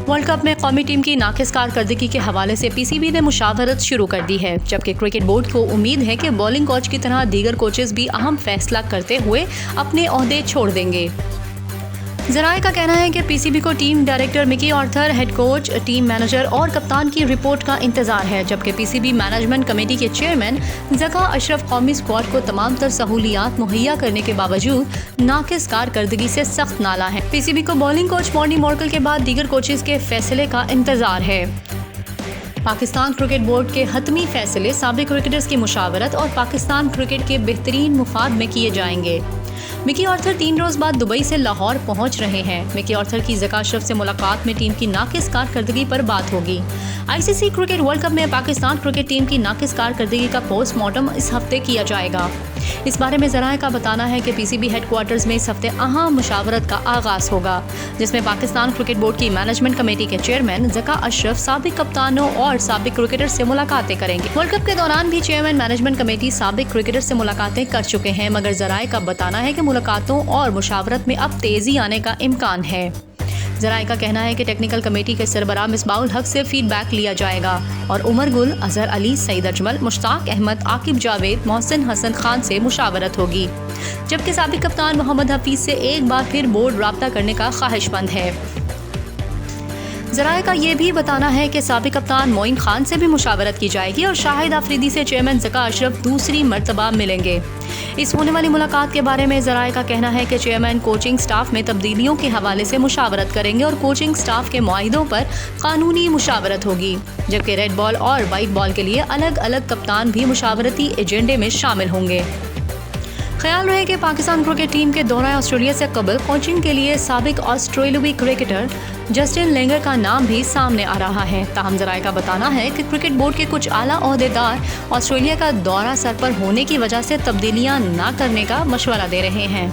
World cup में कौमी team की नाकिस कारकर्दगी के हवाले से पीसीबी ने मुशावरत शुरू कर दी है, जबकि क्रिकेट बोर्ड को उम्मीद है कि बॉलिंग कोच की तरह दीगर कोचेस भी अहम फैसला करते हुए अपने ओहदे छोड़ देंगे। ज़राए का कहना है कि पीसीबी को team director Mickey Arthur, head coach, team manager और कप्तान की रिपोर्ट का इंतजार है, जबकि पीसीबी मैनेजमेंट कमेटी के चेयरमैन ज़का अशरफ कौमी स्क्वाड को तमाम तर सहूलियात मुहैया करने के बावजूद नाकिस कारकर्दगी से सख्त नाला है। पीसीबी को बॉलिंग कोच मॉर्नी मॉर्कल के बाद दीगर कोचेस के फैसले का इंतजार है। पाकिस्तान क्रिकेट बोर्ड के हतमी फैसले साबिक क्रिकेटर्स की मुशावरत और पाकिस्तान क्रिकेट के बेहतरीन मुफाद में किए जाएंगे। मिकी आर्थर 3 रोज़ बाद दुबई से लाहौर पहुंच रहे हैं। मिकी आर्थर की ज़का अशरफ से मुलाकात में टीम की नाकिस कारकर्दगी पर बात होगी। आईसीसी क्रिकेट वर्ल्ड कप में पाकिस्तान क्रिकेट टीम की नाकिस कारकर्दगी का पोस्टमार्टम इस हफ्ते किया जाएगा। इस बारे में ज़राए का बताना है कि पीसीबी हेडक्वार्टर्स में इस हफ्ते अहम मुशावरत का आगाज़ होगा, जिसमें पाकिस्तान क्रिकेट बोर्ड की मैनेजमेंट कमेटी के चेयरमैन ज़का अशरफ साबिक कप्तानों और साबिक क्रिकेटर से मुलाकातें करेंगे। वर्ल्ड कप के दौरान भी चेयरमैन मैनेजमेंट कमेटी साबिक क्रिकेटर से मुलाकातें कर चुके हैं, मगर ज़राए का बताना है कि मुलाकातों और मुशावरत में अब तेज़ी आने का इम्कान है। ज़राए का कहना है कि टेक्निकल कमेटी के सरबराह मिसबाहुल हक से फीडबैक लिया जाएगा और उमर गुल, अजहर अली, सईद अजमल, मुश्ताक अहमद, आकिब जावेद, मोहसिन हसन खान से मुशावरत होगी, जबकि साबिक कप्तान मोहम्मद हफीज से एक बार फिर बोर्ड राब्ता करने का ख्वाहिशमंद है। ज़राए का ये भी बताना है कि साबिक कप्तान मोइन खान से भी मुशावरत की जाएगी और शाहिद आफरीदी से चेयरमैन ज़का अशरफ दूसरी मरतबा मिलेंगे। इस होने वाली मुलाकात के बारे में ज़राए का कहना है कि चेयरमैन कोचिंग स्टाफ में तब्दीलियों के हवाले से मुशावरत करेंगे और कोचिंग स्टाफ के मुआहिदों पर कानूनी मुशावरत होगी, जबकि रेड बॉल और वाइट बॉल के लिए अलग अलग कप्तान भी मुशावरती एजेंडे में शामिल होंगे। ख्याल रहे कि पाकिस्तान क्रिकेट टीम के दौरा ऑस्ट्रेलिया से कबल कोचिंग के लिए साबिक ऑस्ट्रेलियाई क्रिकेटर जस्टिन लेंगर का नाम भी सामने आ रहा है। ताहम ज़राए का बताना है कि क्रिकेट बोर्ड के कुछ आला ओहदेदार ऑस्ट्रेलिया का दौरा सर पर होने की वजह से तब्दीलियां न करने का मशवरा दे रहे हैं।